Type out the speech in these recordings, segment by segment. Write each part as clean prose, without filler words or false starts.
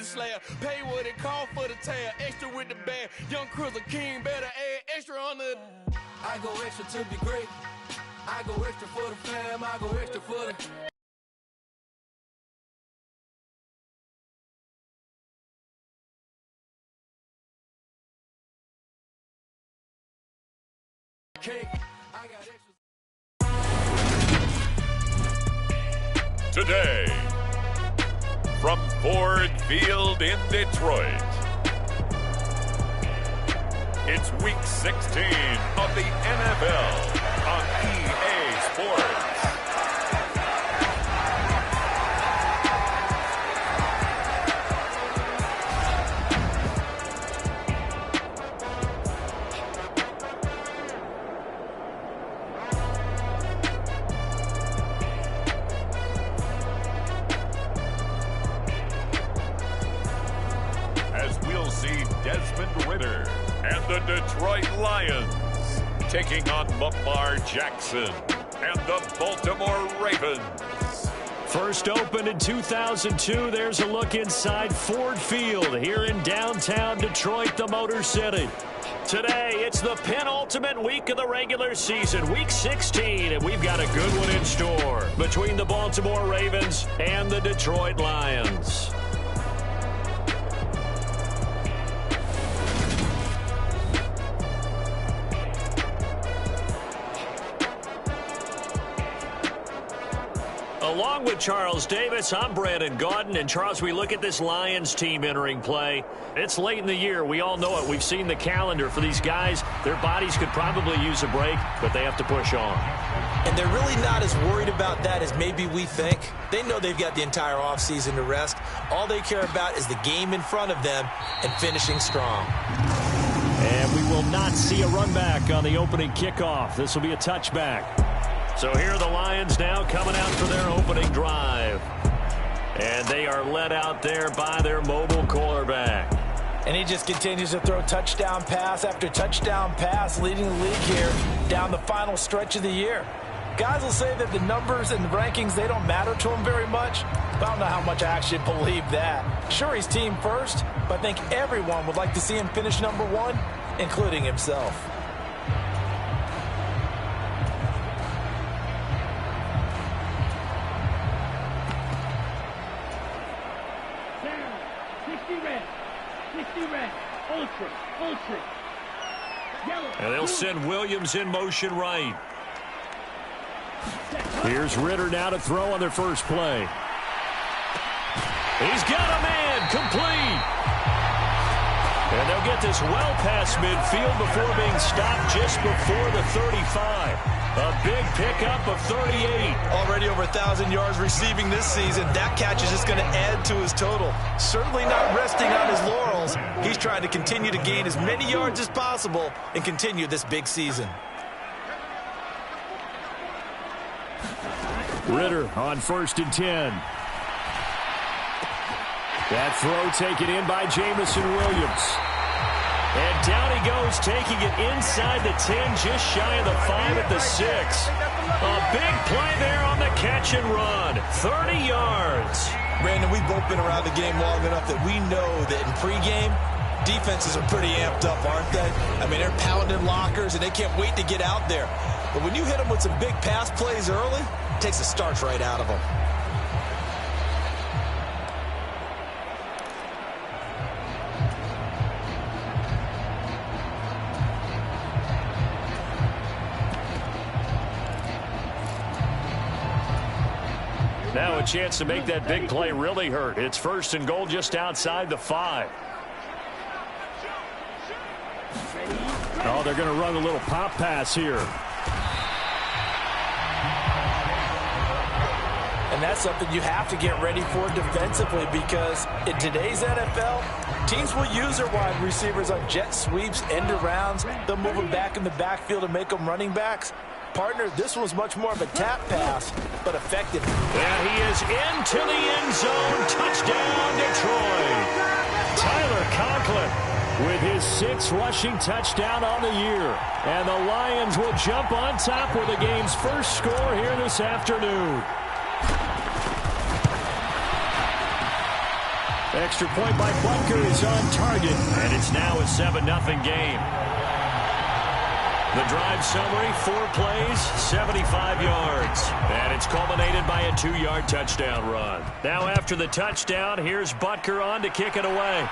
slayer. Pay what it call for the tail. Extra with the band. Young Cruiser King better add extra on the. I go extra to be great. I go extra for the fam. I go extra for the. Today, from Ford Field in Detroit, it's Week 16 of the NFL on EA Sports. And the Detroit Lions taking on Lamar Jackson and the Baltimore Ravens. First opened in 2002, there's a look inside Ford Field here in downtown Detroit, the Motor City. Today, it's the penultimate week of the regular season, Week 16, and we've got a good one in store between the Baltimore Ravens and the Detroit Lions. Along with Charles Davis, I'm Brandon Gaudin. And, Charles, we look at this Lions team entering play. It's late in the year. We all know it. We've seen the calendar for these guys. Their bodies could probably use a break, but they have to push on. And they're really not as worried about that as maybe we think. They know they've got the entire offseason to rest. All they care about is the game in front of them and finishing strong. And we will not see a run back on the opening kickoff. This will be a touchback. So here are the Lions now coming out for their opening drive. And they are led out there by their mobile quarterback. And he just continues to throw touchdown pass after touchdown pass, leading the league here down the final stretch of the year. Guys will say that the numbers and the rankings, they don't matter to him very much. But I don't know how much I actually believe that. Sure, he's team first, but I think everyone would like to see him finish number one, including himself. And they'll send Williams in motion right. Here's Ritter now to throw on their first play. He's got a man, complete. And they'll get this well past midfield before being stopped just before the 35. A big pickup of 38. Already over 1,000 yards receiving this season. That catch is just going to add to his total. Certainly not resting on his laurels. He's trying to continue to gain as many yards as possible and continue this big season. Ritter on 1st and 10. That throw taken in by Jamison Williams. And down he goes, taking it inside the 10, just shy of the 5 at the 6. A big play there on the catch and run. 30 yards. Brandon, we've both been around the game long enough that we know that in pregame, defenses are pretty amped up, aren't they? I mean, they're pounding lockers, and they can't wait to get out there. But when you hit them with some big pass plays early, it takes the starch right out of them. Now a chance to make that big play really hurt. It's 1st and goal just outside the 5. Oh, they're going to run a little pop pass here. And that's something you have to get ready for defensively, because in today's NFL, teams will use their wide receivers on jet sweeps, end arounds. They'll move them back in the backfield and make them running backs. Partner, this was much more of a tap pass, but effective. And he is into the end zone. Touchdown, Detroit. Tyler Conklin with his 6th rushing touchdown on the year. And the Lions will jump on top with the game's first score here this afternoon. Extra point by Butker is on target, and it's now a 7-0 game. The drive summary, 4 plays, 75 yards. And it's culminated by a 2-yard touchdown run. Now after the touchdown, here's Butker on to kick it away.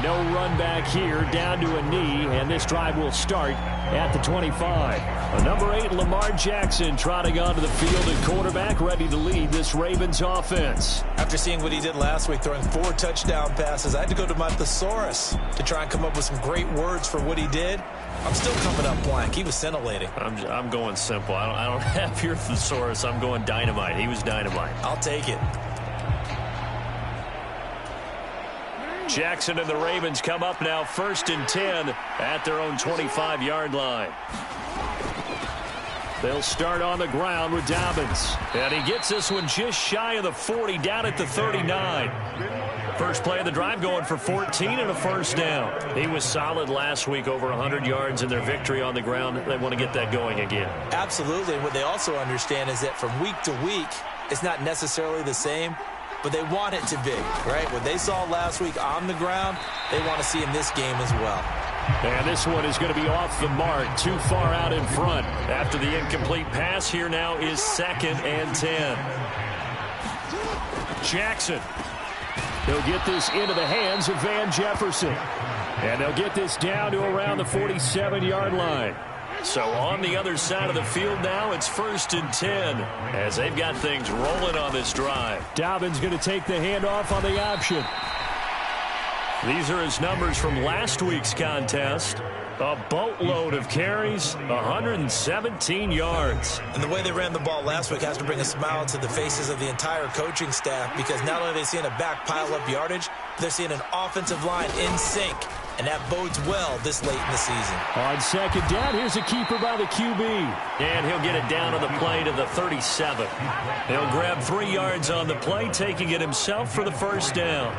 No run back here, down to a knee, and this drive will start at the 25. Number 8, Lamar Jackson, trotting onto the field at quarterback, ready to lead this Ravens offense. After seeing what he did last week, throwing 4 touchdown passes, I had to go to my thesaurus to try and come up with some great words for what he did. I'm still coming up blank. He was scintillating. I'm going simple. I don't have your thesaurus. I'm going dynamite. He was dynamite. I'll take it. Jackson and the Ravens come up now 1st and 10 at their own 25-yard line. They'll start on the ground with Dobbins. And he gets this one just shy of the 40, down at the 39. First play of the drive going for 14 and a first down. He was solid last week, over 100 yards in their victory on the ground. They want to get that going again. Absolutely. And what they also understand is that from week to week, it's not necessarily the same, but they want it to be, right? What they saw last week on the ground, they want to see in this game as well. And this one is going to be off the mark, too far out in front. After the incomplete pass, here now is 2nd and 10. Jackson. He'll get this into the hands of Van Jefferson. And they'll get this down to around the 47-yard line. So on the other side of the field now, it's 1st and 10 as they've got things rolling on this drive. Dobbins going to take the handoff on the option. These are his numbers from last week's contest. A boatload of carries, 117 yards. And the way they ran the ball last week has to bring a smile to the faces of the entire coaching staff, because not only are they seeing a back pile up yardage, they're seeing an offensive line in sync. And that bodes well this late in the season. On 2nd down, here's a keeper by the QB. And he'll get it down on the play to the 37. He'll grab 3 yards on the play, taking it himself for the first down.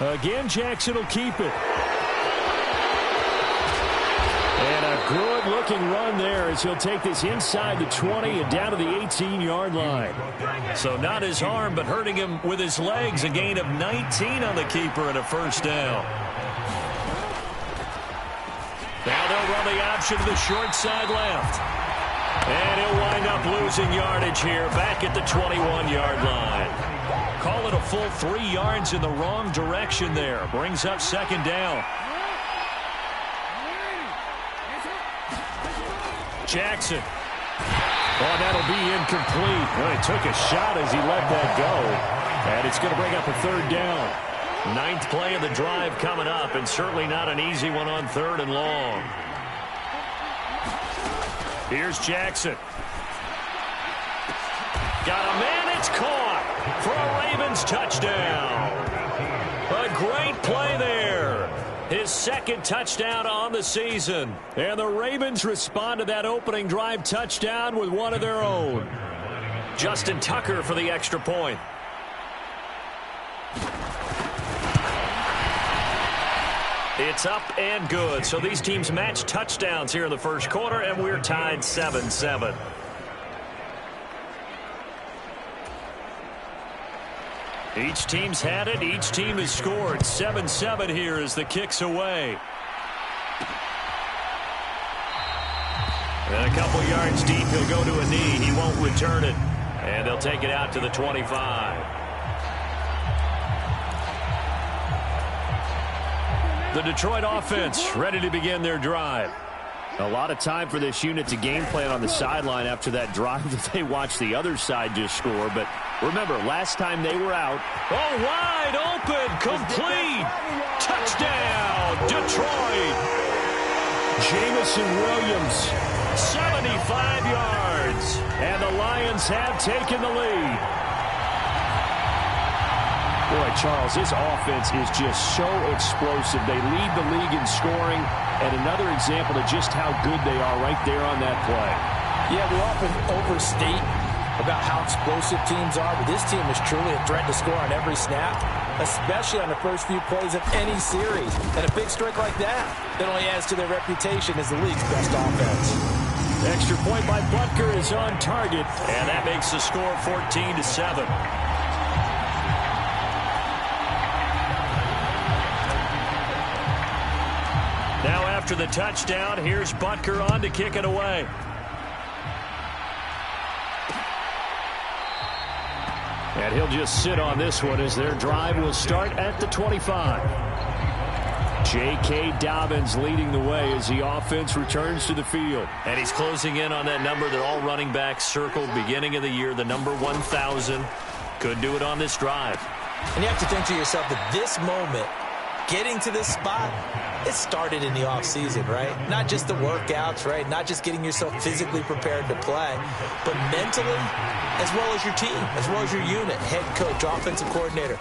Again, Jackson will keep it. And a good-looking run there as he'll take this inside the 20 and down to the 18-yard line. So not his arm, but hurting him with his legs. A gain of 19 on the keeper and a first down. Now they'll run the option to the short side left. And he'll wind up losing yardage here back at the 21-yard line. Call it a full 3 yards in the wrong direction there. Brings up 2nd down. Jackson. Oh, that'll be incomplete. Well, he took a shot as he let that go. And it's going to bring up a 3rd down. 9th play of the drive coming up, and certainly not an easy one on 3rd and long. Here's Jackson. Got a man. It's caught for a Ravens touchdown. A great play there. His 2nd touchdown on the season. And the Ravens respond to that opening drive touchdown with one of their own. Justin Tucker for the extra point. It's up and good. So these teams match touchdowns here in the first quarter, and we're tied 7-7. Each team's had it. Each team has scored. 7-7 here as the kick's away. And a couple yards deep, he'll go to a knee. He won't return it. And they'll take it out to the 25. The Detroit offense ready to begin their drive. A lot of time for this unit to game plan on the sideline after that drive that they watched the other side just score. But remember, last time they were out. Oh, wide open, complete. Touchdown, Detroit. Jamison Williams, 75 yards. And the Lions have taken the lead. Boy, Charles, this offense is just so explosive. They lead the league in scoring, and another example of just how good they are right there on that play. Yeah, we often overstate about how explosive teams are, but this team is truly a threat to score on every snap, especially on the first few plays of any series. And a big streak like that only adds to their reputation as the league's best offense. Extra point by Butker is on target, and that makes the score 14-7. Now after the touchdown, here's Butker on to kick it away. And he'll just sit on this one as their drive will start at the 25. J.K. Dobbins leading the way as the offense returns to the field. And he's closing in on that number that all running backs circled beginning of the year, the number 1,000. Could do it on this drive. And you have to think to yourself that this moment, getting to this spot, it started in the offseason, right? Not just the workouts, right? Not just getting yourself physically prepared to play, but mentally, as well as your team, as well as your unit, head coach, offensive coordinator.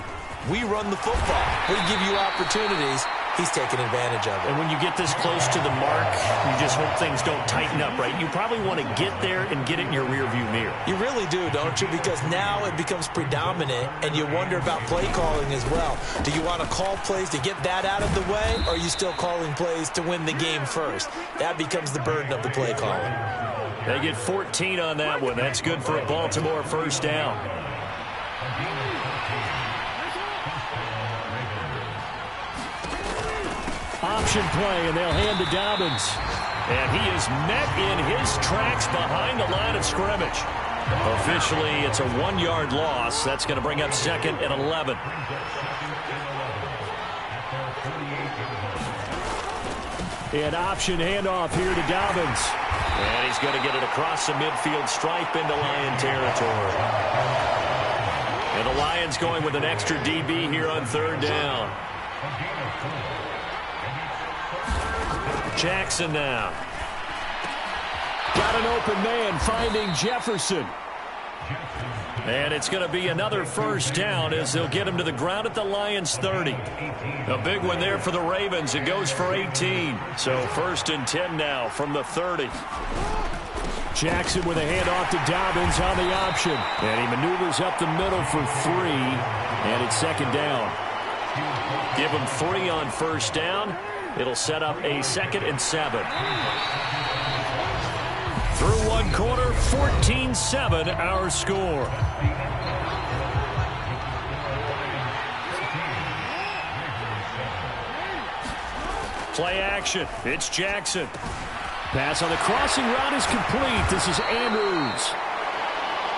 We run the football. We give you opportunities. He's taking advantage of it. And when you get this close to the mark, you just hope things don't tighten up, right? You probably want to get there and get it in your rearview mirror. You really do, don't you? Because now it becomes predominant, and you wonder about play calling as well. Do you want to call plays to get that out of the way, or are you still calling plays to win the game first? That becomes the burden of the play calling. They get 14 on that one. That's good for a Baltimore first down. Option play, and they'll hand to Dobbins. And he is met in his tracks behind the line of scrimmage. Officially, it's a 1-yard loss. That's going to bring up 2nd and 11. An option handoff here to Dobbins. And he's going to get it across the midfield stripe into Lion territory. And the Lions going with an extra DB here on 3rd down. Jackson now. Got an open man finding Jefferson. And it's going to be another first down as they'll get him to the ground at the Lions 30. A big one there for the Ravens. It goes for 18. So 1st and 10 now from the 30. Jackson with a handoff to Dobbins on the option. And he maneuvers up the middle for 3. And it's 2nd down. Give him 3 on 1st down. It'll set up a 2nd and 7. Through 1 quarter, 14-7 our score. Play action. It's Jackson. Pass on the crossing route is complete. This is Andrews.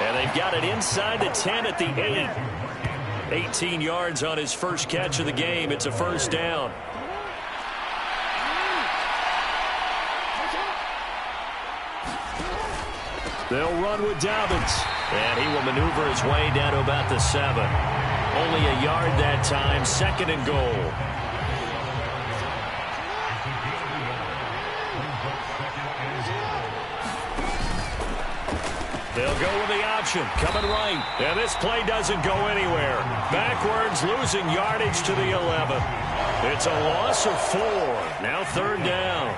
And they've got it inside the 10 at the 8. 18 yards on his first catch of the game. It's a first down. They'll run with Dobbins. And he will maneuver his way down to about the 7. Only a yard that time. 2nd and goal. They'll go with the option. Coming right. And this play doesn't go anywhere. Backwards, losing yardage to the 11. It's a loss of 4. Now 3rd down.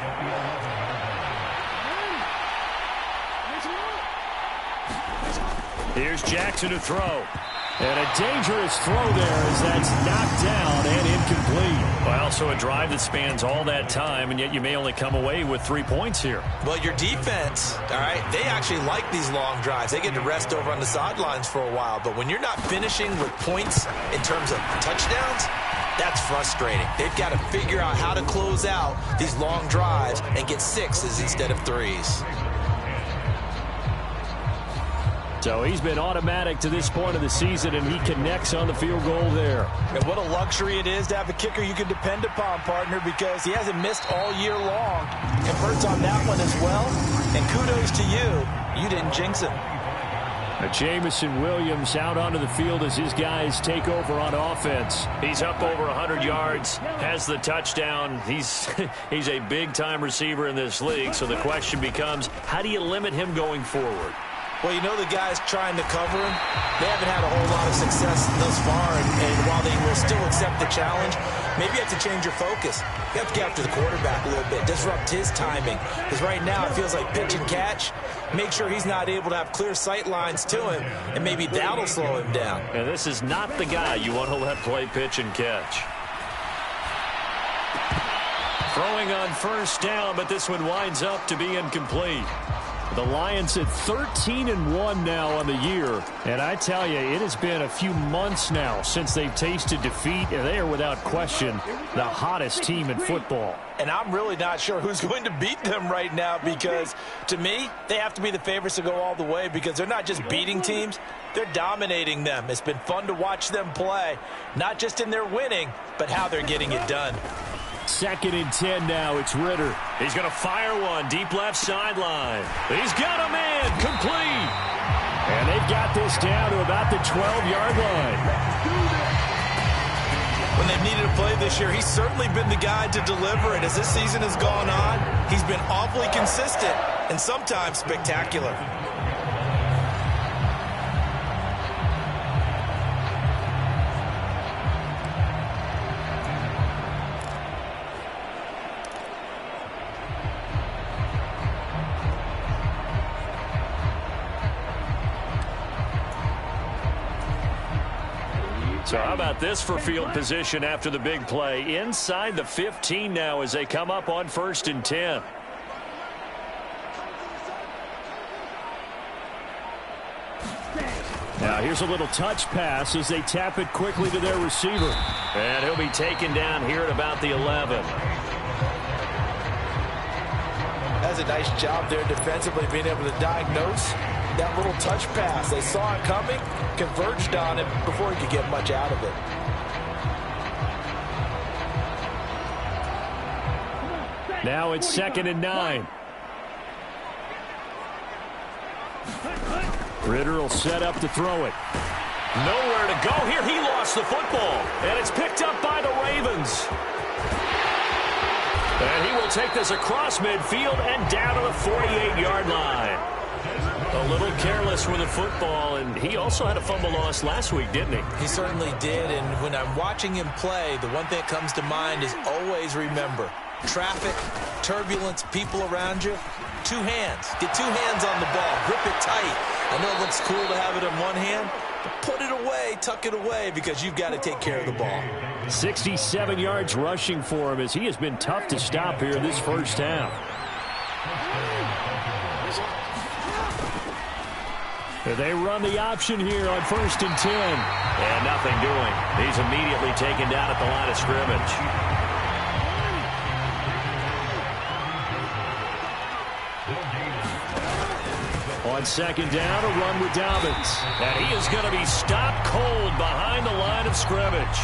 Here's Jackson to throw. And a dangerous throw there as that's knocked down and incomplete. Well, so a drive that spans all that time, and yet you may only come away with 3 points here. Well, your defense, all right, they actually like these long drives. They get to rest over on the sidelines for a while. But when you're not finishing with points in terms of touchdowns, that's frustrating. They've got to figure out how to close out these long drives and get 6s instead of 3s. So he's been automatic to this point of the season, and he connects on the field goal there. And what a luxury it is to have a kicker you can depend upon, partner, because he hasn't missed all year long. And Bert's on that one as well. And kudos to you. You didn't jinx him. Jamison Williams out onto the field as his guys take over on offense. He's up over 100 yards, has the touchdown. He's a big-time receiver in this league, so the question becomes, how do you limit him going forward? Well, you know the guys trying to cover him, they haven't had a whole lot of success thus far, and while they will still accept the challenge, maybe you have to change your focus. You have to get after the quarterback a little bit, disrupt his timing, because right now it feels like pitch and catch. Make sure he's not able to have clear sight lines to him, and maybe that'll slow him down. And this is not the guy you want to let play pitch and catch. Throwing on 1st down, but this one winds up to be incomplete. The Lions at 13-1 now on the year. And I tell you, it has been a few months now since they've tasted defeat, and they are without question the hottest team in football. And I'm really not sure who's going to beat them right now, because to me, they have to be the favorites to go all the way, because they're not just beating teams, they're dominating them. It's been fun to watch them play, not just in their winning, but how they're getting it done. 2nd and 10 now. It's Ritter. He's going to fire one deep left sideline. He's got a man complete. And they've got this down to about the 12-yard line. When they've needed a play this year, he's certainly been the guy to deliver it. As this season has gone on, he's been awfully consistent and sometimes spectacular. So how about this for field position after the big play? Inside the 15 now as they come up on 1st and 10. Now here's a little touch pass as they tap it quickly to their receiver. And he'll be taken down here at about the 11. That's a nice job there defensively, being able to diagnose that little touch pass. They saw it coming, converged on it before he could get much out of it. Now it's 2nd and 9. Ritter will set up to throw it. Nowhere to go here. He lost the football. And it's picked up by the Ravens. And he will take this across midfield and down to the 48-yard line. A little careless with the football, and he also had a fumble loss last week, didn't he? He certainly did, and when I'm watching him play, the one thing that comes to mind is always remember, traffic, turbulence, people around you, 2 hands. Get 2 hands on the ball. Grip it tight. I know it looks cool to have it in one hand, but put it away, tuck it away, because you've got to take care of the ball. 67 yards rushing for him as he has been tough to stop here in this first half. They run the option here on 1st and 10. And nothing doing. He's immediately taken down at the line of scrimmage. On 2nd down, a run with Dobbins. And he is going to be stopped cold behind the line of scrimmage.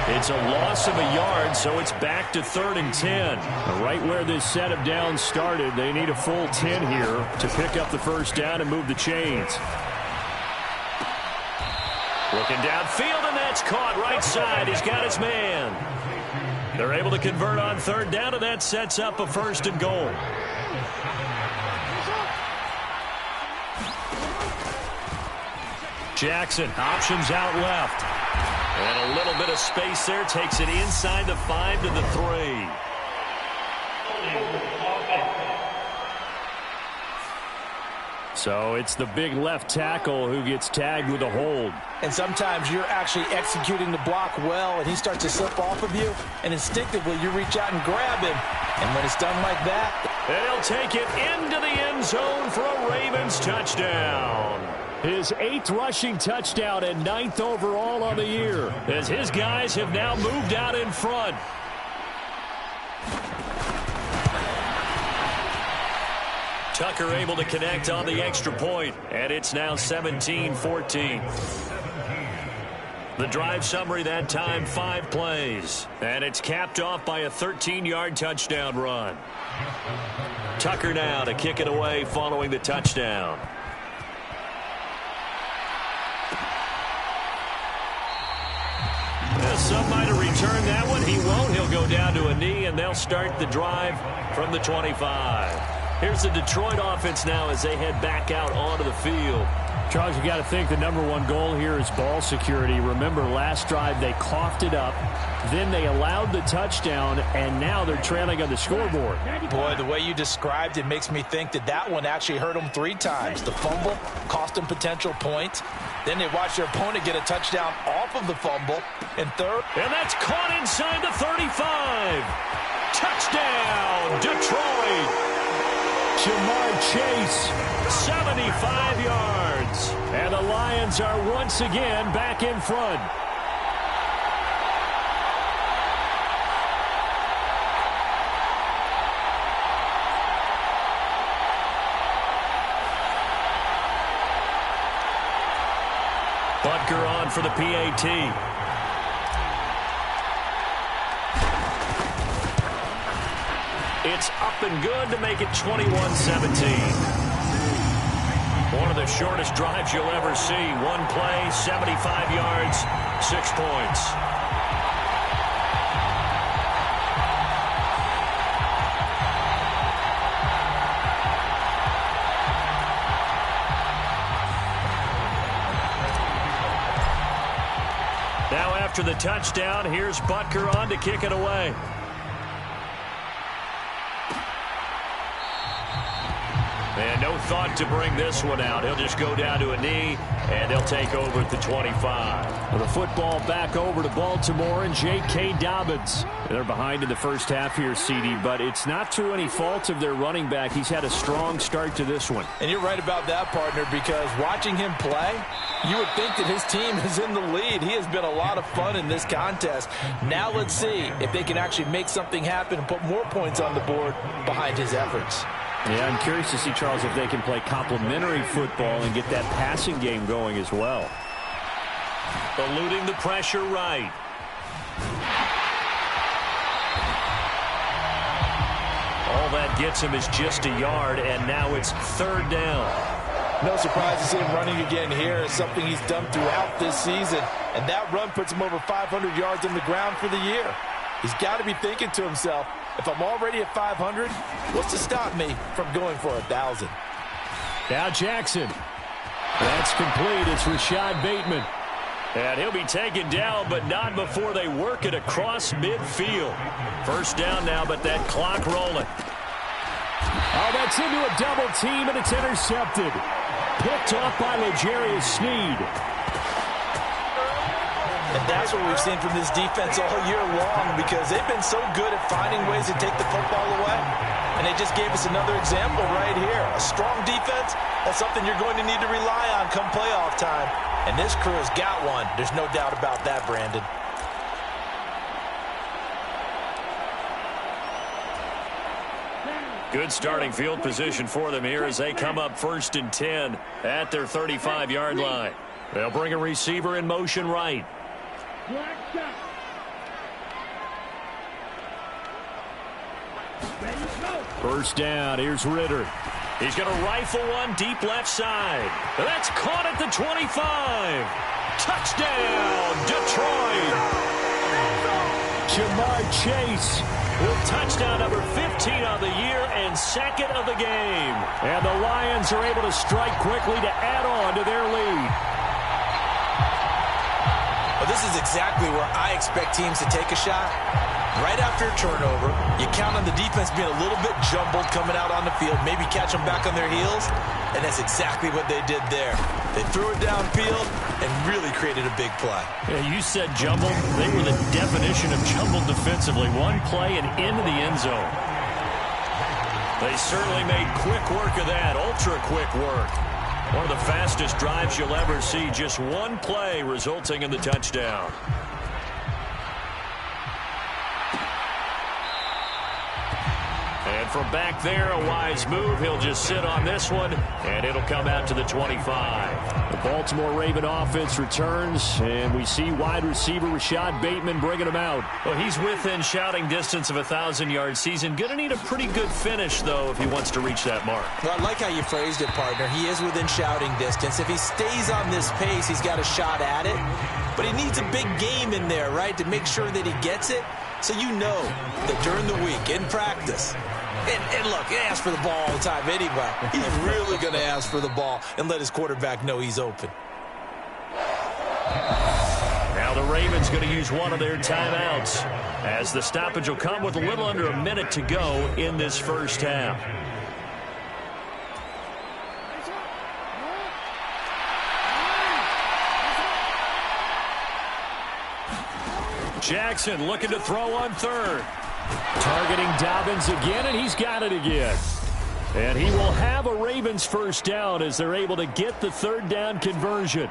It's a loss of a yard, so it's back to 3rd and 10. Right where this set of downs started, they need a full 10 here to pick up the first down and move the chains. Looking downfield, and that's caught right side. He's got his man. They're able to convert on 3rd down, and that sets up a 1st and goal. Jackson, options out left. And a little bit of space there, takes it inside the 5 to the 3. So it's the big left tackle who gets tagged with a hold. And sometimes you're actually executing the block well, and he starts to slip off of you, and instinctively you reach out and grab him. And when it's done like that, they'll take it into the end zone for a Ravens touchdown. His 8th rushing touchdown and 9th overall on the year, as his guys have now moved out in front. Tucker able to connect on the extra point, and it's now 17-14. The drive summary that time, 5 plays, and it's capped off by a 13-yard touchdown run. Tucker now to kick it away following the touchdown. Some might have returned that one. He won't. He'll go down to a knee, and they'll start the drive from the 25. Here's the Detroit offense now as they head back out onto the field. Charles, you got to think the #1 goal here is ball security. Remember, last drive they coughed it up, then they allowed the touchdown, and now they're trailing on the scoreboard. Boy, the way you described it makes me think that that one actually hurt them 3 times. The fumble cost them potential points. Then they watch their opponent get a touchdown off of the fumble. And 3rd. And that's caught inside the 35. Touchdown, Detroit. Jamar Chase, 75 yards. And the Lions are once again back in front. Butker on for the PAT. It's up and good to make it 21-17. One of the shortest drives you'll ever see. One play, 75 yards, 6 points. Now after the touchdown, here's Butker on to kick it away. And no thought to bring this one out. He'll just go down to a knee, and they'll take over at the 25. Well, the football back over to Baltimore and J.K. Dobbins. They're behind in the first half here, CD, but it's not through any fault of their running back. He's had a strong start to this one. And you're right about that, partner, because watching him play, you would think that his team is in the lead. He has been a lot of fun in this contest. Now let's see if they can actually make something happen and put more points on the board behind his efforts. Yeah, I'm curious to see, Charles, if they can play complementary football and get that passing game going as well. Eluding the pressure right. All that gets him is just a yard, and now it's third down. No surprise to see him running again here. It's something he's done throughout this season. And that run puts him over 500 yards on the ground for the year. He's got to be thinking to himself, if I'm already at 500, what's to stop me from going for 1,000? Now Jackson. That's complete. It's Rashad Bateman. And he'll be taken down, but not before they work it across midfield. First down now, but that clock rolling. Oh, that's into a double team, and it's intercepted. Picked off by L'Jarius Sneed. And that's what we've seen from this defense all year long, because they've been so good at finding ways to take the football away. And they just gave us another example right here. A strong defense, that's something you're going to need to rely on come playoff time. And this crew has got one. There's no doubt about that, Brandon. Good starting field position for them here as they come up 1st and 10 at their 35-yard line. They'll bring a receiver in motion right. First down, here's Ritter. He's going to rifle one deep left side. That's caught at the 25. Touchdown, Detroit. Jamar Chase with touchdown number 15 on the year and 2nd of the game. And the Lions are able to strike quickly to add on to their lead. Well, this is exactly where I expect teams to take a shot. Right after a turnover, you count on the defense being a little bit jumbled coming out on the field, maybe catch them back on their heels, and that's exactly what they did there. They threw it downfield and really created a big play. Yeah, you said jumbled. They were the definition of jumbled defensively. One play and into the end zone. They certainly made quick work of that, ultra-quick work. One of the fastest drives you'll ever see, just one play resulting in the touchdown. And from back there, a wise move. He'll just sit on this one, and it'll come out to the 25. The Baltimore Raven offense returns, and we see wide receiver Rashad Bateman bringing him out. Well, he's within shouting distance of a 1,000-yard season. Going to need a pretty good finish, though, if he wants to reach that mark. Well, I like how you phrased it, partner. He is within shouting distance. If he stays on this pace, he's got a shot at it. But he needs a big game in there, right, to make sure that he gets it. So you know that during the week, in practice, and look, he asks for the ball all the time anyway. He's really going to ask for the ball and let his quarterback know he's open. Now the Ravens going to use one of their timeouts as the stoppage will come with a little under a minute to go in this first half. Jackson looking to throw on third. Targeting Dobbins again, and he's got it again. And he will have a Ravens first down as they're able to get the third down conversion.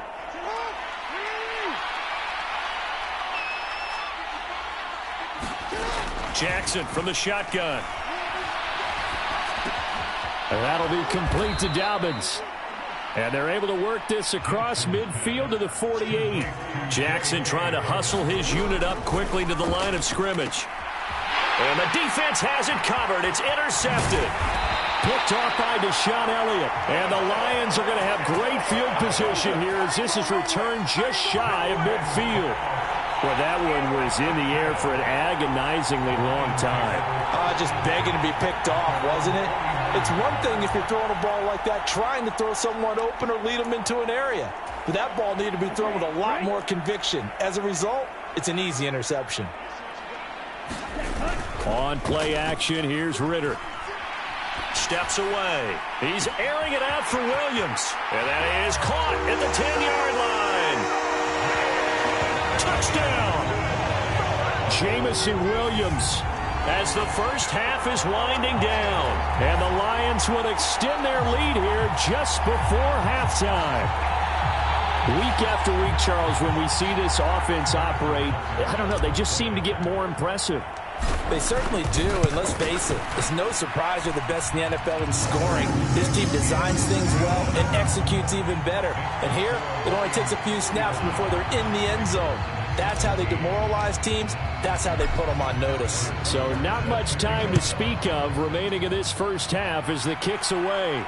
Jackson from the shotgun. And that'll be complete to Dobbins. And they're able to work this across midfield to the 48. Jackson trying to hustle his unit up quickly to the line of scrimmage. And the defense has it covered. It's intercepted. Picked off by Deshaun Elliott. And the Lions are going to have great field position here as this is returned just shy of midfield. Well, that one was in the air for an agonizingly long time. Just begging to be picked off, wasn't it? It's one thing if you're throwing a ball like that, trying to throw someone open or lead them into an area. But that ball needed to be thrown with a lot more conviction. As a result, it's an easy interception. On play action, here's Ritter. Steps away. He's airing it out for Williams. And that is caught at the 10-yard line. Touchdown! Jamison Williams as the first half is winding down. And the Lions will extend their lead here just before halftime. Week after week, Charles, when we see this offense operate, I don't know, they just seem to get more impressive. They certainly do, and let's face it, it's no surprise they're the best in the NFL in scoring. This team designs things well and executes even better. And here, it only takes a few snaps before they're in the end zone. That's how they demoralize teams. That's how they put them on notice. So not much time to speak of remaining in this first half as the kick's away.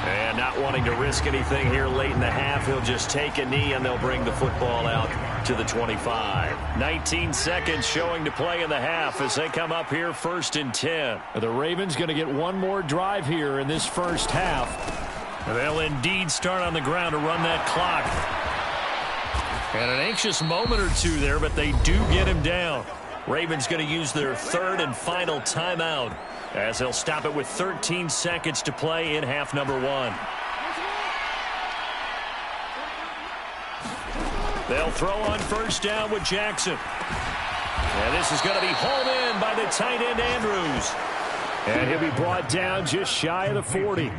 And not wanting to risk anything here late in the half, he'll just take a knee and they'll bring the football out to the 25. 19 seconds showing to play in the half as they come up here 1st and 10. The Ravens going to get one more drive here in this first half. They'll indeed start on the ground to run that clock. And an anxious moment or two there, but they do get him down. Ravens going to use their third and final timeout as they'll stop it with 13 seconds to play in half number 1. They'll throw on first down with Jackson. And this is going to be hauled in by the tight end Andrews. And he'll be brought down just shy of the 40.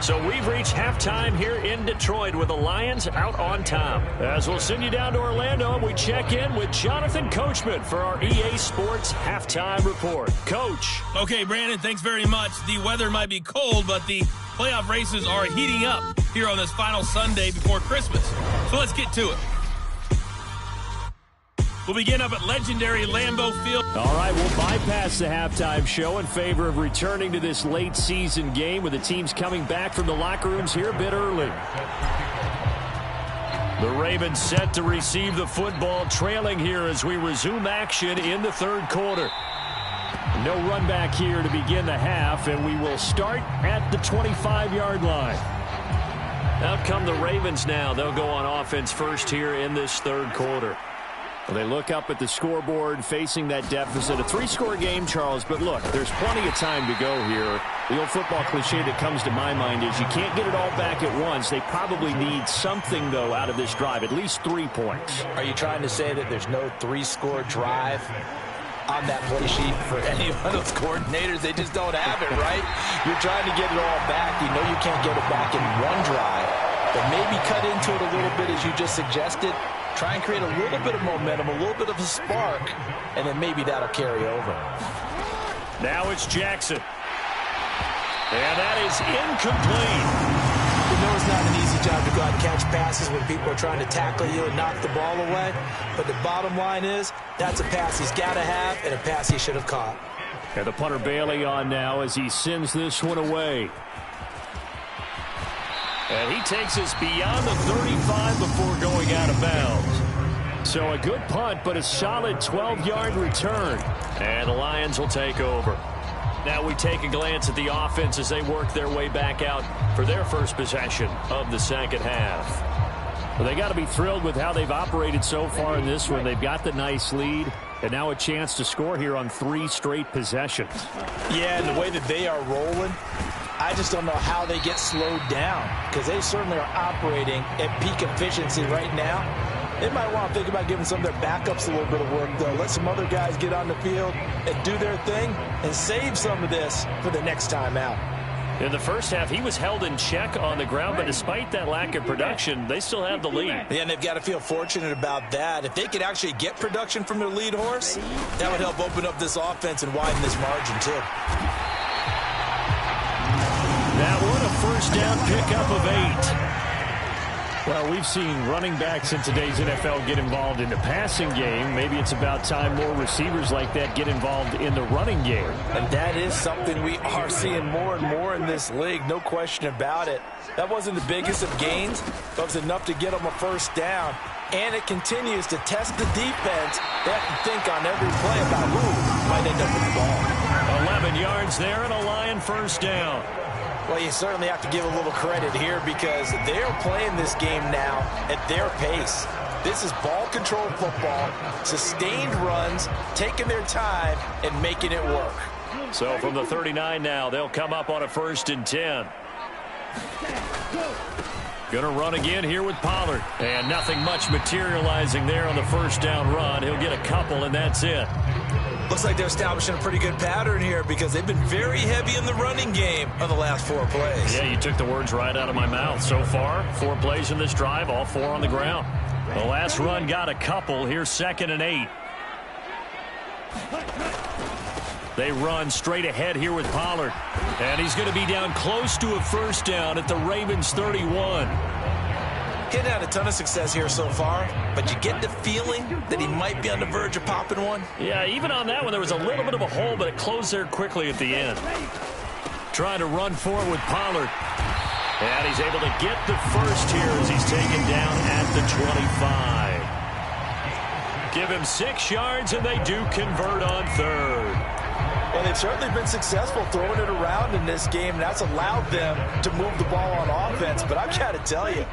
So we've reached halftime here in Detroit with the Lions out on top. As we'll send you down to Orlando, we check in with Jonathan Coachman for our EA Sports Halftime Report. Coach. Okay, Brandon, thanks very much. The weather might be cold, but the playoff races are heating up here on this final Sunday before Christmas. So let's get to it. We'll begin up at legendary Lambeau Field. All right, we'll bypass the halftime show in favor of returning to this late season game with the teams coming back from the locker rooms here a bit early. The Ravens set to receive the football, trailing here as we resume action in the third quarter. No run back here to begin the half, and we will start at the 25-yard line. Out come the Ravens now. They'll go on offense first here in this third quarter. They look up at the scoreboard facing that deficit. A 3-score game, Charles, but look, there's plenty of time to go here. The old football cliche that comes to my mind is you can't get it all back at once. They probably need something, though, out of this drive, at least 3 points. Are you trying to say that there's no 3-score drive on that play sheet for any of those coordinators? They just don't have it, right? You're trying to get it all back. You know you can't get it back in one drive, but maybe cut into it a little bit as you just suggested. Try and create a little bit of momentum, a little bit of a spark, and then maybe that'll carry over. Now it's Jackson. And that is incomplete. You know it's not an easy job to go out and catch passes when people are trying to tackle you and knock the ball away. But the bottom line is, that's a pass he's got to have and a pass he should have caught. And the punter Bailey on now as he sends this one away. And he takes us beyond the 35 before going out of bounds. So a good punt, but a solid 12-yard return. And the Lions will take over. Now we take a glance at the offense as they work their way back out for their first possession of the second half. Well, they got to be thrilled with how they've operated so far in this one. They've got the nice lead, and now a chance to score here on 3 straight possessions. Yeah, and the way that they are rolling, I just don't know how they get slowed down, because they certainly are operating at peak efficiency right now. They might want to think about giving some of their backups a little bit of work, though. Let some other guys get on the field and do their thing and save some of this for the next time out. In the first half, he was held in check on the ground, but despite that lack of production, they still have the lead. Yeah, and they've got to feel fortunate about that. If they could actually get production from their lead horse, that would help open up this offense and widen this margin, too. That one, a first down pickup of 8. Well, we've seen running backs in today's NFL get involved in the passing game. Maybe it's about time more receivers like that get involved in the running game. And that is something we are seeing more and more in this league, no question about it. That wasn't the biggest of gains, but it was enough to get them a first down. And it continues to test the defense. They have to think on every play about who might end up with the ball. 11 yards there and a Lion first down. Well, you certainly have to give a little credit here because they're playing this game now at their pace. This is ball control football, sustained runs, taking their time and making it work. So from the 39 now, they'll come up on a 1st and 10. Going to run again here with Pollard. And nothing much materializing there on the first down run. He'll get a couple, and that's it. Looks like they're establishing a pretty good pattern here because they've been very heavy in the running game on the last 4 plays. Yeah, you took the words right out of my mouth. So far, 4 plays in this drive, all 4 on the ground. The last run got a couple. Here's 2nd and 8. They run straight ahead here with Pollard. And he's going to be down close to a first down at the Ravens 31. He's had a ton of success here so far, but you get the feeling that he might be on the verge of popping one. Yeah, even on that one, there was a little bit of a hole, but it closed there quickly at the end. Trying to run forward with Pollard. And he's able to get the first here as he's taken down at the 25. Give him 6 yards, and they do convert on 3rd. Well, they've certainly been successful throwing it around in this game. That's allowed them to move the ball on offense. But I've got to tell you,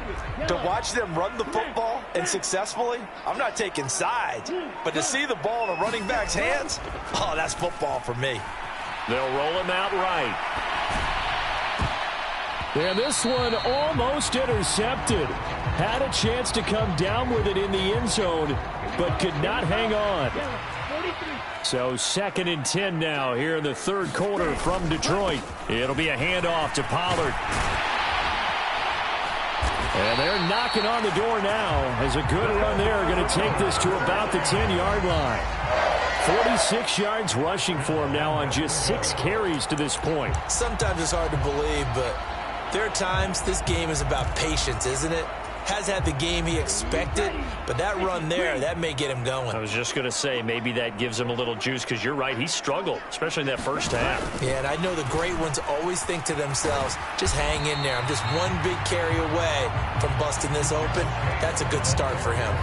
to watch them run the football and successfully, I'm not taking sides. But to see the ball in a running back's hands, oh, that's football for me. They'll roll him out right. And this one almost intercepted. Had a chance to come down with it in the end zone, but could not hang on. So 2nd and 10 now here in the 3rd quarter from Detroit. It'll be a handoff to Pollard. And they're knocking on the door now as a good run there. Going to take this to about the 10-yard line. 46 yards rushing for him now on just 6 carries to this point. Sometimes it's hard to believe, but there are times this game is about patience, isn't it? Has had the game he expected, but that run there, that may get him going. I was just going to say, maybe that gives him a little juice because you're right, he struggled, especially in that first half. Yeah, and I know the great ones always think to themselves, just hang in there. I'm just one big carry away from busting this open. That's a good start for him.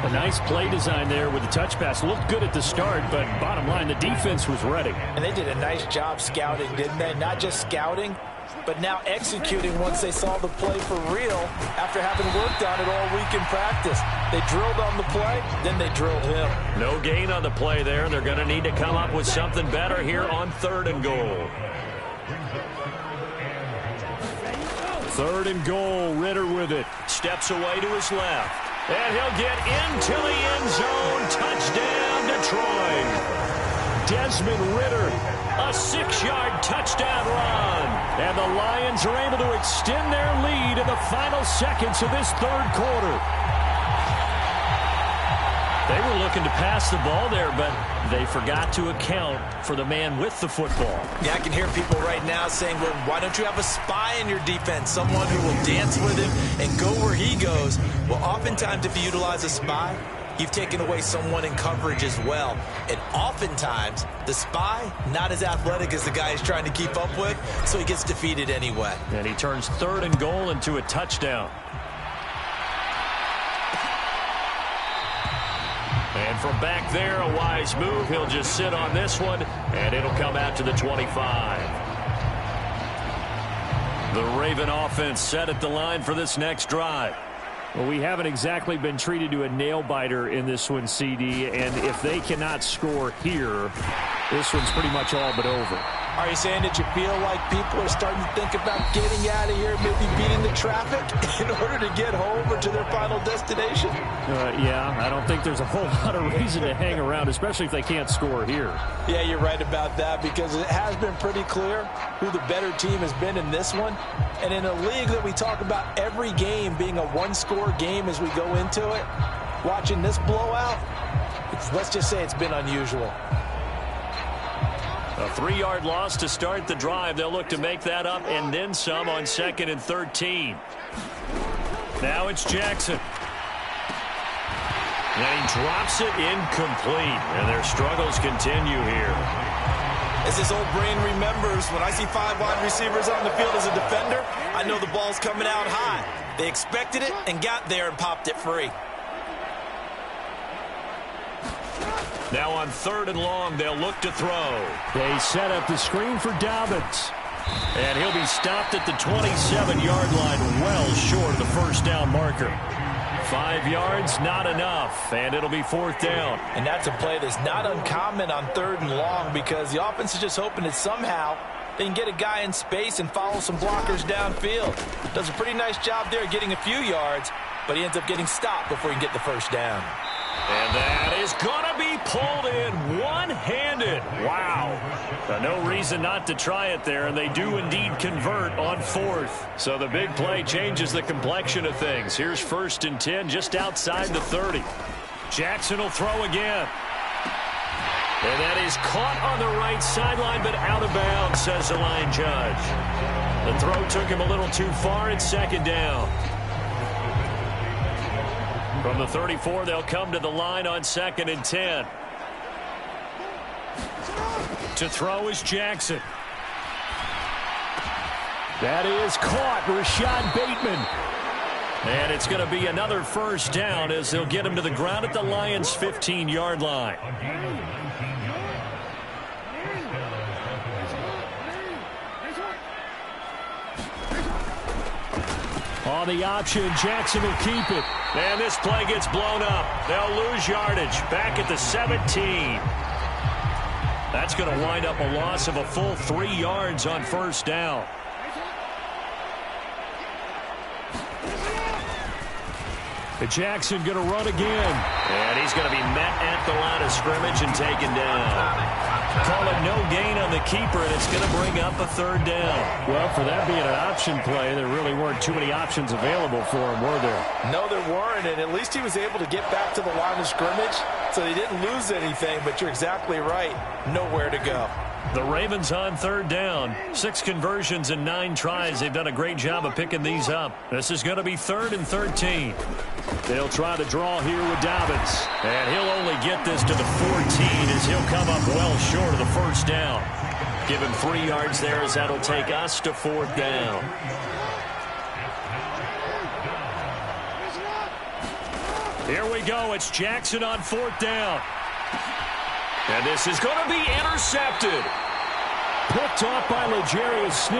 A nice play design there with the touch pass. Looked good at the start, but bottom line, the defense was ready. And they did a nice job scouting, didn't they? Not just scouting, but now executing once they saw the play for real after having worked on it all week in practice. They drilled on the play, then they drilled him. No gain on the play there. They're going to need to come up with something better here on 3rd and goal. 3rd and goal, Ritter with it. Steps away to his left. And he'll get into the end zone. Touchdown, Detroit. Desmond Ritter, a 6-yard touchdown run. And the Lions are able to extend their lead in the final seconds of this 3rd quarter. They were looking to pass the ball there, but they forgot to account for the man with the football. Yeah, I can hear people right now saying, well, why don't you have a spy in your defense, someone who will dance with him and go where he goes? Well, oftentimes if you utilize a spy, you've taken away someone in coverage as well. And oftentimes, the spy, not as athletic as the guy he's trying to keep up with, so he gets defeated anyway. And he turns 3rd and goal into a touchdown. And from back there, a wise move. He'll just sit on this one, and it'll come out to the 25. The Raven offense set at the line for this next drive. Well, we haven't exactly been treated to a nail-biter in this one, CD, and if they cannot score here, this one's pretty much all but over. Are you saying that you feel like people are starting to think about getting out of here, maybe beating the traffic in order to get home or to their final destination? Yeah, I don't think there's a whole lot of reason to hang around, especially if they can't score here. Yeah, you're right about that, because it has been pretty clear who the better team has been in this one. And in a league that we talk about every game being a one-score game as we go into it, watching this blowout, let's just say it's been unusual. A 3-yard loss to start the drive. They'll look to make that up and then some on 2nd and 13. Now it's Jackson. And he drops it incomplete. And their struggles continue here. As his old brain remembers, when I see 5 wide receivers on the field as a defender, I know the ball's coming out high. They expected it and got there and popped it free. Now on 3rd and long, they'll look to throw. They set up the screen for Dobbins. And he'll be stopped at the 27-yard line, well short of the first down marker. 5 yards, not enough, and it'll be 4th down. And that's a play that's not uncommon on 3rd and long, because the offense is just hoping that somehow they can get a guy in space and follow some blockers downfield. Does a pretty nice job there getting a few yards, but he ends up getting stopped before he can get the first down. And that is going to be pulled in one-handed. Wow. No reason not to try it there, and they do indeed convert on 4th. So the big play changes the complexion of things. Here's 1st and 10 just outside the 30. Jackson will throw again. And that is caught on the right sideline, but out of bounds, says the line judge. The throw took him a little too far. It's 2nd down. From the 34, they'll come to the line on 2nd and 10. To throw is Jackson. That is caught. Rashad Bateman. And it's going to be another first down as they'll get him to the ground at the Lions' 15-yard line. On the option, Jackson will keep it. And this play gets blown up. They'll lose yardage. Back at the 17. That's going to wind up a loss of a full 3 yards on 1st down. Jackson going to run again. And he's going to be met at the line of scrimmage and taken down. Call it no gain on the keeper, and it's going to bring up a 3rd down. Well, for that being an option play, there really weren't too many options available for him, were there? No, there weren't, and at least he was able to get back to the line of scrimmage, so they didn't lose anything, but you're exactly right. Nowhere to go. The Ravens on 3rd down. 6 conversions and 9 tries. They've done a great job of picking these up. This is going to be 3rd and 13. They'll try the draw here with Dobbins. And he'll only get this to the 14 as he'll come up well short of the first down. Give him 3 yards there as that'll take us to 4th down. Here we go. It's Jackson on 4th down. And this is going to be intercepted. Picked off by L'Jarius Sneed.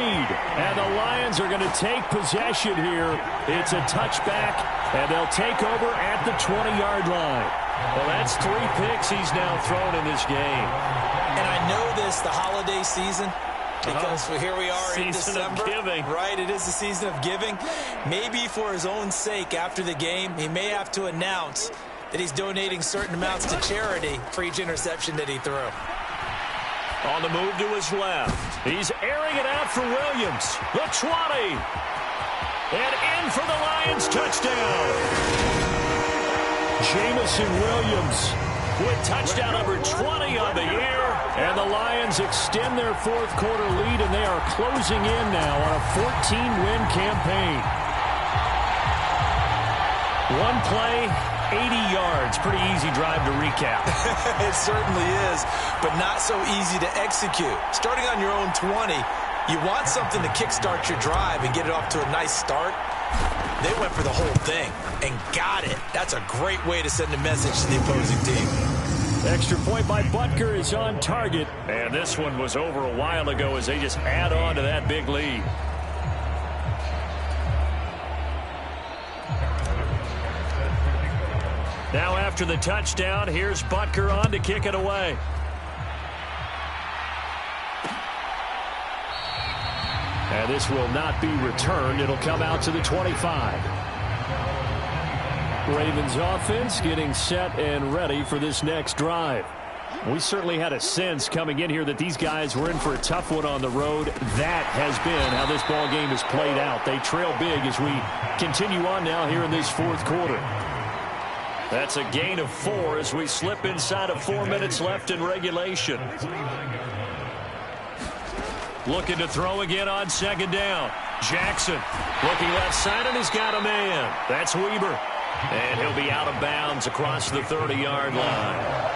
And the Lions are going to take possession here. It's a touchback, and they'll take over at the 20-yard line. Well, that's 3 picks he's now thrown in this game. And I know this, the holiday season, because here we are in December. Season of giving. Right, it is the season of giving. Maybe for his own sake after the game, he may have to announce that he's donating certain amounts to charity for each interception that he threw. On the move to his left. He's airing it out for Williams. The 20. And in for the Lions touchdown. Jamison Williams with touchdown number 20 on the year. And the Lions extend their 4th quarter lead, and they are closing in now on a 14-win campaign. One play, 80 yards. Pretty easy drive to recap. It certainly is, but not so easy to execute. Starting on your own 20, you want something to kickstart your drive and get it off to a nice start. They went for the whole thing and got it. That's a great way to send a message to the opposing team. Extra point by Butker is on target. And this one was over a while ago as they just add on to that big lead. Now after the touchdown, here's Butker on to kick it away. And this will not be returned. It'll come out to the 25. Ravens offense getting set and ready for this next drive. We certainly had a sense coming in here that these guys were in for a tough one on the road. That has been how this ball game has played out. They trail big as we continue on now here in this fourth quarter. That's a gain of 4 as we slip inside of 4 minutes left in regulation. Looking to throw again on second down. Jackson looking left side, and he's got a man. That's Weber. And he'll be out of bounds across the 30-yard line.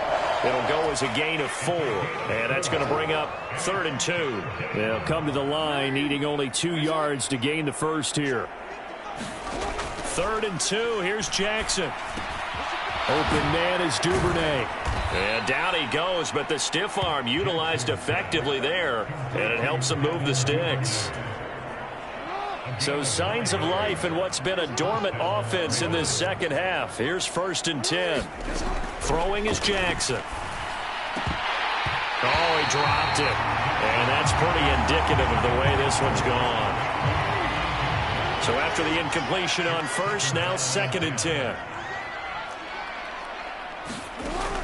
It'll go as a gain of 4, and that's going to bring up 3rd and 2. They'll come to the line needing only 2 yards to gain the first here. 3rd and 2. Here's Jackson. Open man is Duvernay. And down he goes, but the stiff arm utilized effectively there, and it helps him move the sticks. So signs of life in what's been a dormant offense in this second half. Here's 1st and 10. Throwing is Jackson. Oh, he dropped it. And that's pretty indicative of the way this one's gone. So after the incompletion on first, now 2nd and 10.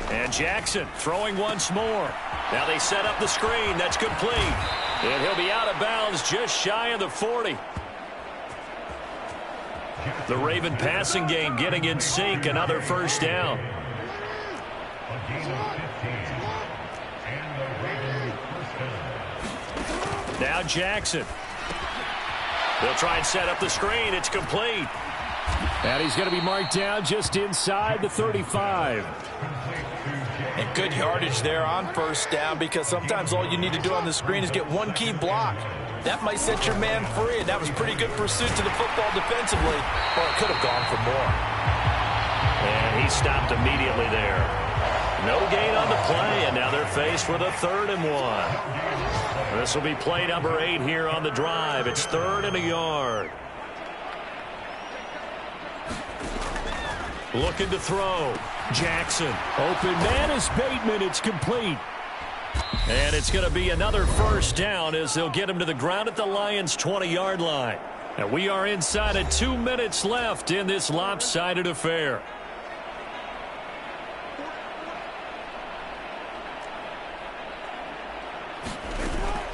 And Jackson throwing once more. Now they set up the screen. That's complete. And he'll be out of bounds just shy of the 40. The Raven passing game getting in sync. Another first down. Now Jackson. They'll try and set up the screen. It's complete. And he's going to be marked down just inside the 35. And good yardage there on first down, because sometimes all you need to do on the screen is get one key block. That might set your man free, and that was pretty good pursuit to the football defensively. Or it could have gone for more. And he stopped immediately there. No gain on the play, and now they're faced with a 3rd and 1. This will be play number 8 here on the drive. It's 3rd and a yard. Looking to throw. Jackson. Open man is Bateman. It's complete. And it's going to be another first down as they'll get him to the ground at the Lions' 20-yard line. And we are inside of 2 minutes left in this lopsided affair.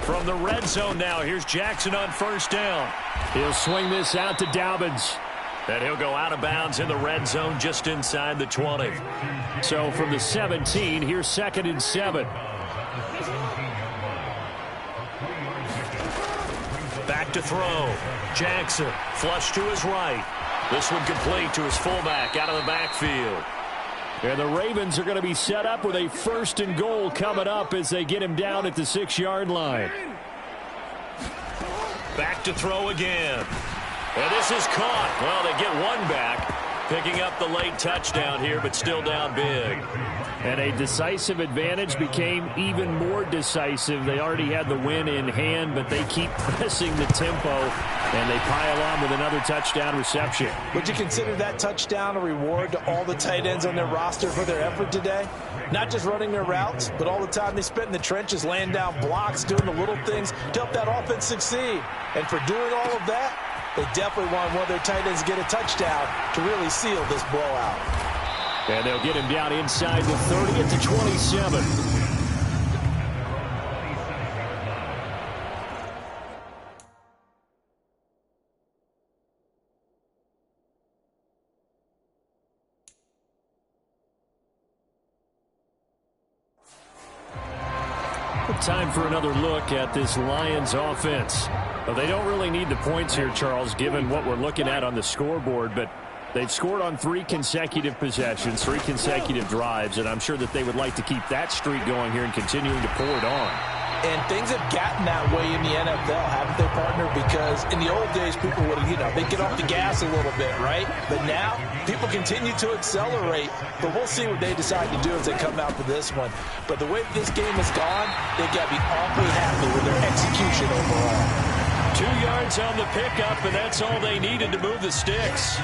From the red zone now, here's Jackson on first down. He'll swing this out to Dobbins. And he'll go out of bounds in the red zone just inside the 20. So from the 17, here's 2nd and 7. Back to throw. Jackson, flush to his right. This one complete to his fullback out of the backfield. And the Ravens are going to be set up with a 1st and goal coming up as they get him down at the 6-yard line. Back to throw again. And this is caught. Well, they get one back, picking up the late touchdown here, but still down big. And a decisive advantage became even more decisive. They already had the win in hand, but they keep pressing the tempo, and they pile on with another touchdown reception. Would you consider that touchdown a reward to all the tight ends on their roster for their effort today? Not just running their routes, but all the time they spent in the trenches, laying down blocks, doing the little things to help that offense succeed. And for doing all of that, they definitely want one of their tight ends to get a touchdown to really seal this blowout. And they'll get him down inside the 30 at the 27. Time for another look at this Lions offense. Well, they don't really need the points here, Charles, given what we're looking at on the scoreboard, but they've scored on 3 consecutive possessions, 3 consecutive drives, and I'm sure that they would like to keep that streak going here and continuing to pour it on. And things have gotten that way in the NFL, haven't they, partner? Because in the old days, people would, they'd get off the gas a little bit, right? But now, people continue to accelerate. But we'll see what they decide to do as they come out for this one. But the way this game has gone, they've got to be awfully happy with their execution overall. 2 yards on the pickup, and that's all they needed to move the sticks.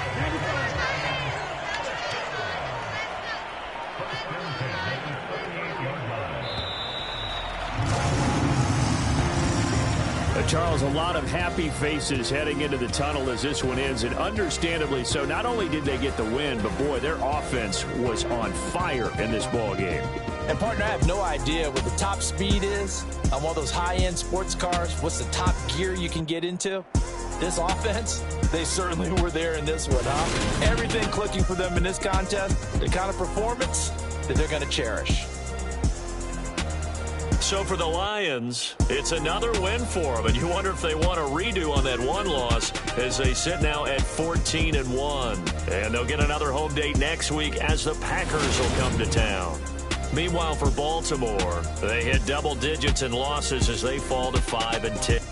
A Charles, a lot of happy faces heading into the tunnel as this one ends, and understandably so. Not only did they get the win, but, boy, their offense was on fire in this ball game. And, partner, I have no idea what the top speed is on one of those high-end sports cars. What's the top gear you can get into? This offense, they certainly were there in this one, huh? Everything clicking for them in this contest, the kind of performance that they're going to cherish. So for the Lions, it's another win for them, and you wonder if they want a redo on that one loss as they sit now at 14-1. And they'll get another home date next week as the Packers will come to town. Meanwhile, for Baltimore, they hit double digits in losses as they fall to 5-10.